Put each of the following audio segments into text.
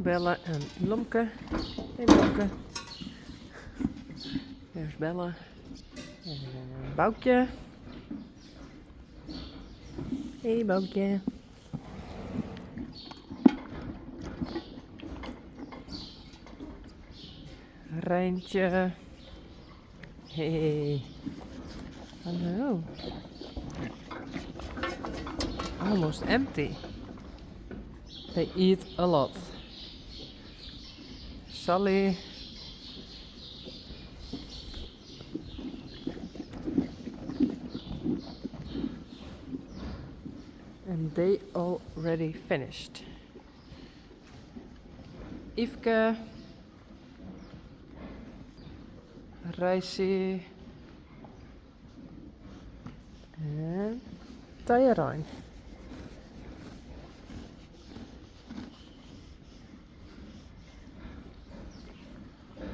Bella en Lomke. Hey Lomke. There's Bella. En Boukje. Hey Boukje. Rijntje. Hey. Hallo. Almost empty. They eat a lot. Sally. And they already finished. Yveske. Rijssie. En Tajarijn.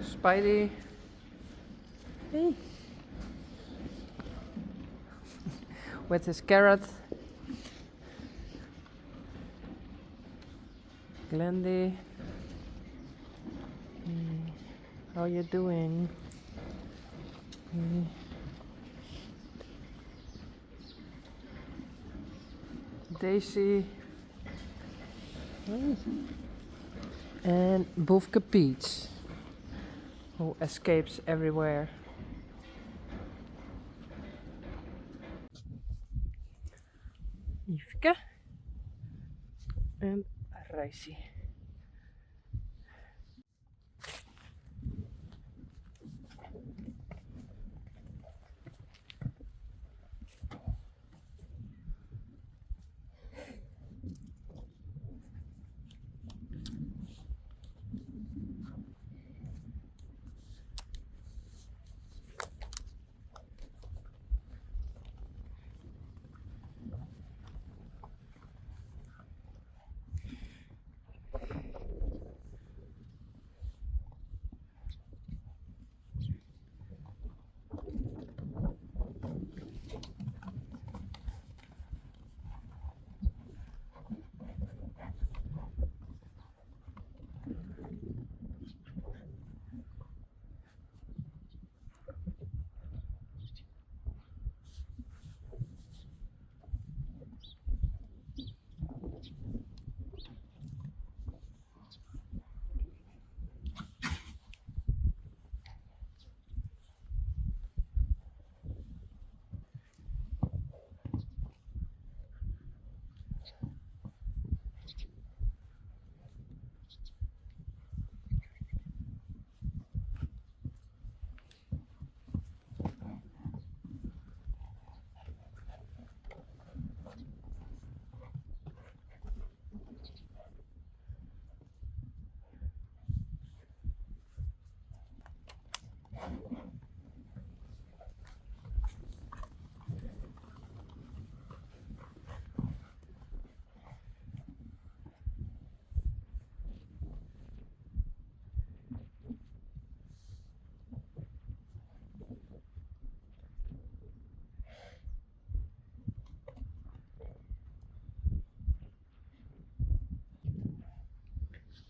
Spidey. Hey. With his carrot. Glendy. How you doing? Daisy. And Boefke Peach, who escapes everywhere. Yveske en Rijssie.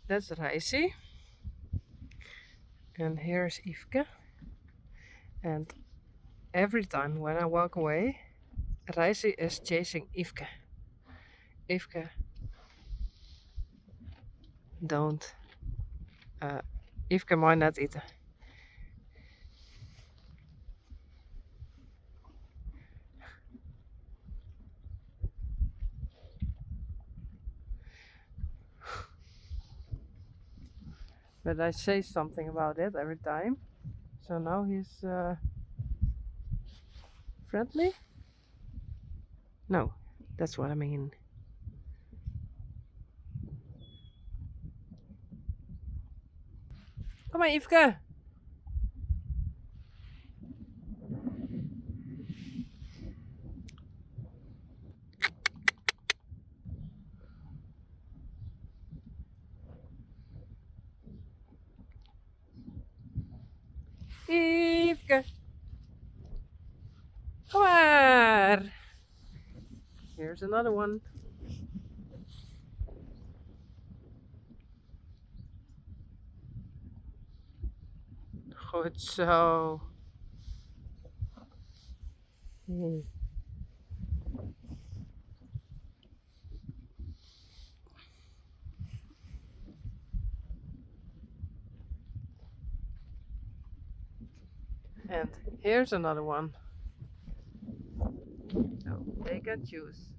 That's Rijssie. And here's Yveske. And every time when I walk away, Rijssie is chasing Yveske. Yveske, don't. Yveske mag net eten. But I say something about it every time. So now he's friendly? No, that's what I mean. Kom maar, Yveske. Yveske. Kom maar. Here's another one. Goed zo. And here's another one. So they can choose.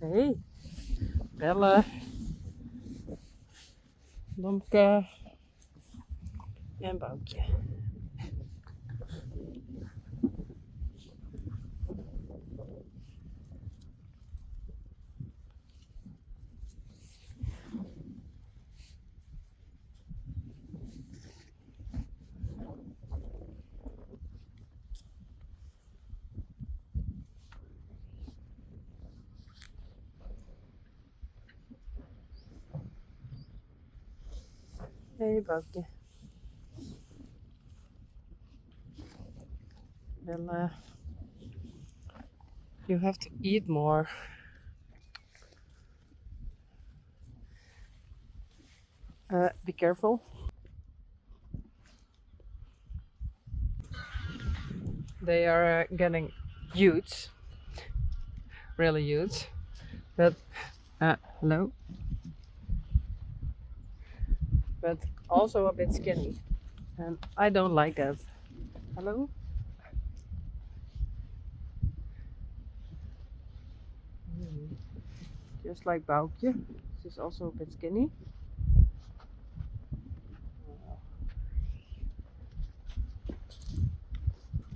Hey, Belle, Lomke en Boukje. Hey, Boukje. Belle, you have to eat more. Be careful. They are getting huge, really huge, but hello, but also a bit skinny, and I don't like that. Hello. Just like Boukje, she's also a bit skinny.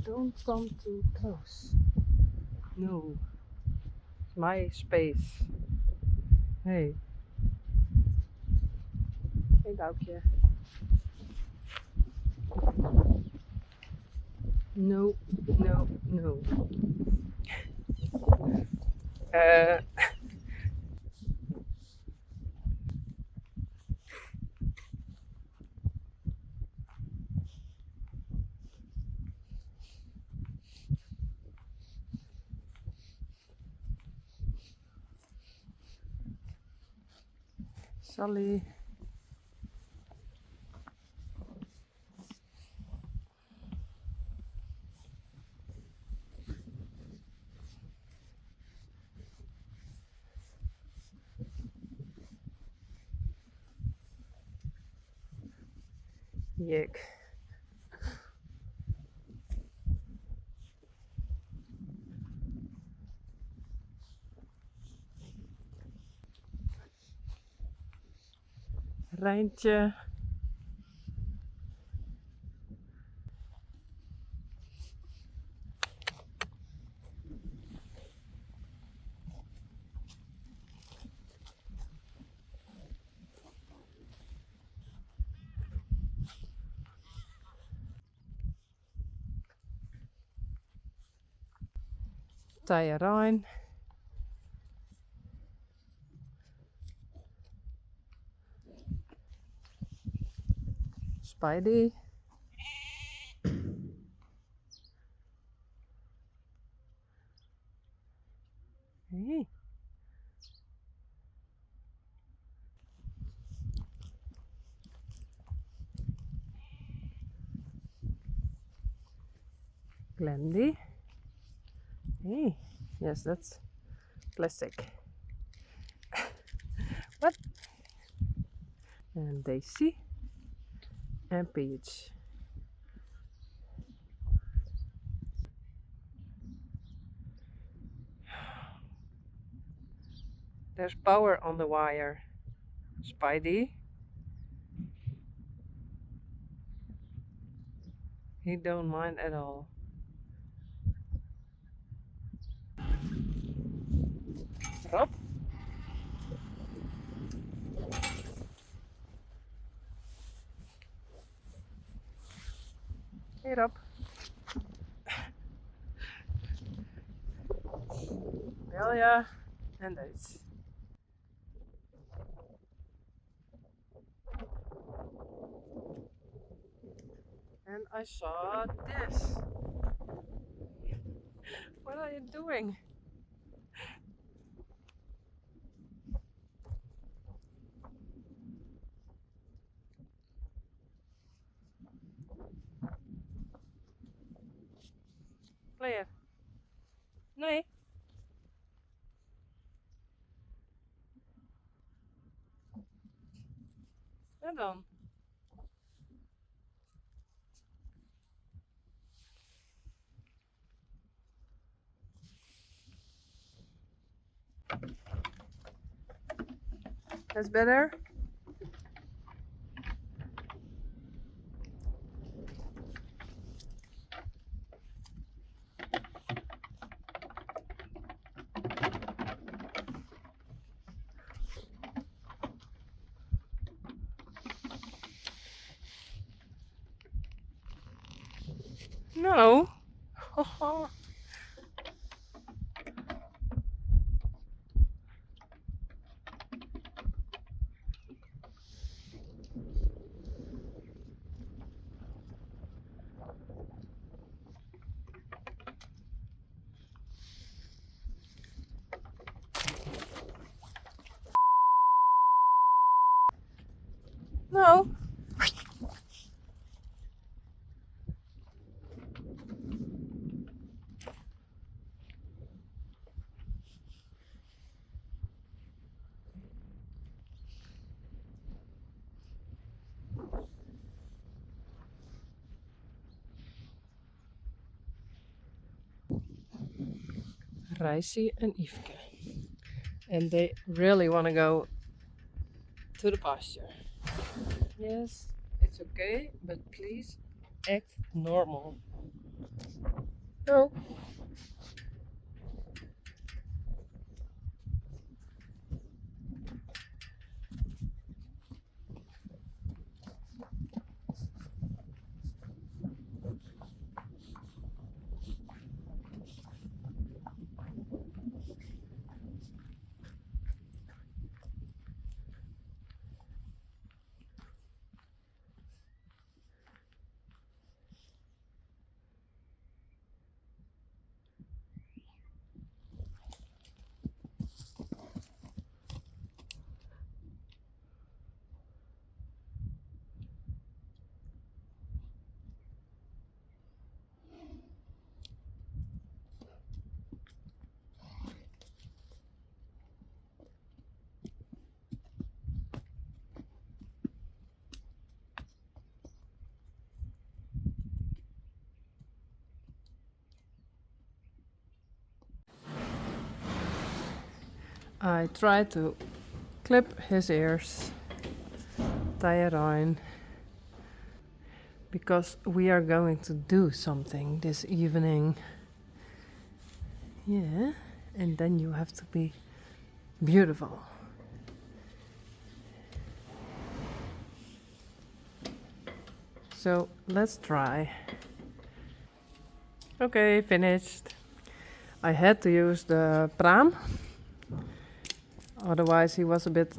Don't come too close. No, it's my space. Hey. Hey, Boukje. No, no, no. Sally. Yuck. Rijntje. Tajarijn. Spidey. Hey. Glendy. Hey. Yes, that's plastic. What? And Daisy. And Peach. There's power on the wire. Spidey. He don't mind at all. Rob. Hey Rob. Belia and Daisy. And I saw this. What are you doing? meer. Nee. Ja dan. That's better. No. No. Reisi and Yveske. And they really want to go to the pasture. Yes, it's okay, but please act normal. No. I try to clip his ears, tie it on, because we are going to do something this evening. Yeah, and then you have to be beautiful. So let's try. Okay, finished. I had to use the pram, otherwise he was a bit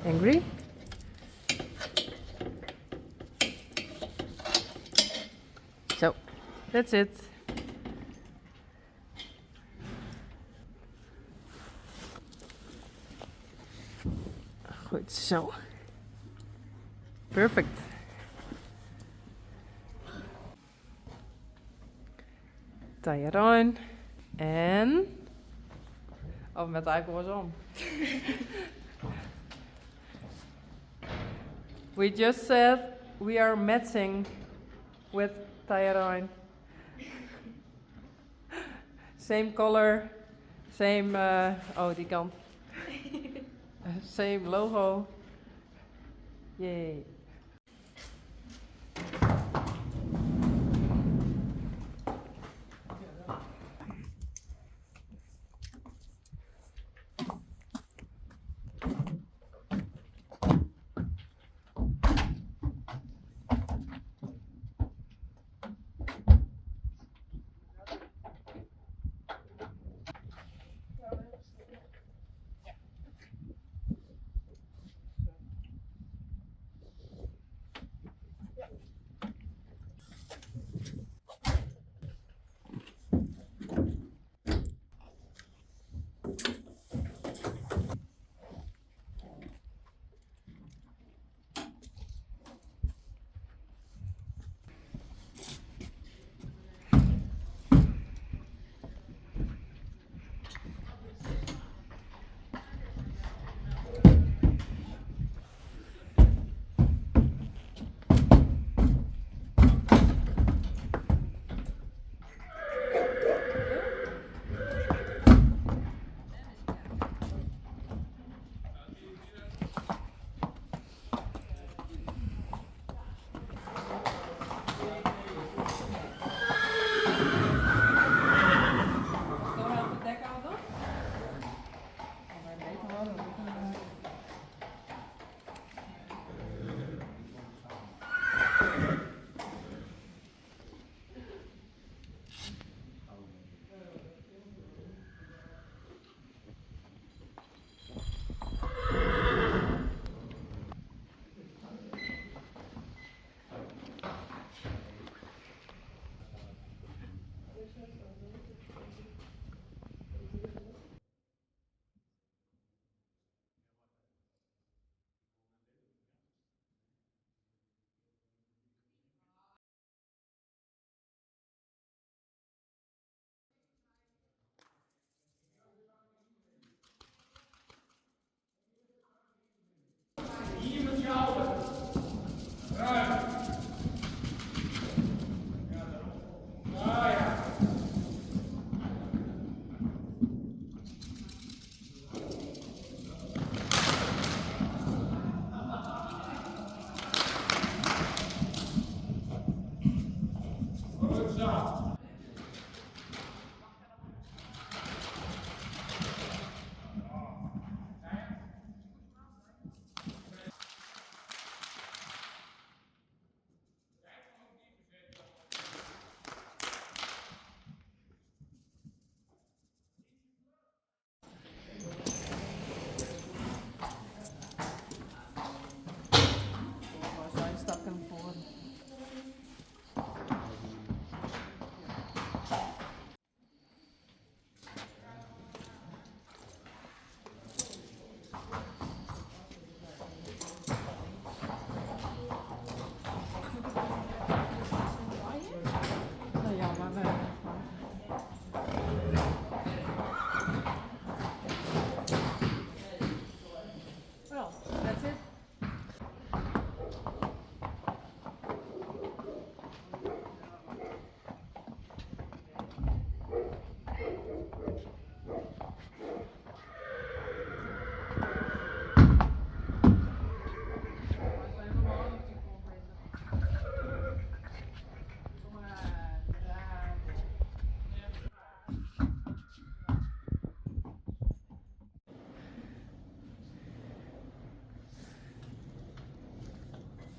angry. So that's it. Goed zo. Perfect. Tie it on. En... Oh, met de eikel was om. We just said we are matching with tie it on. Same color, same... oh, die kant. Same logo. Yay.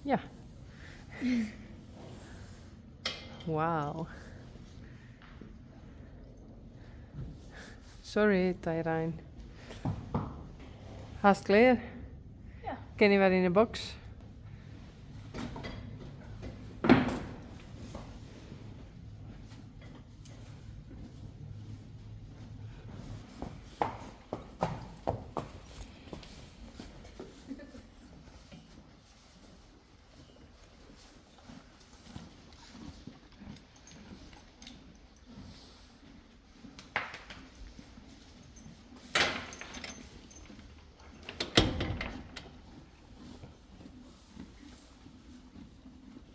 Ja. Wauw. Sorry, Tyrijn. Haast klaar? Ja. Kan je weer in de box?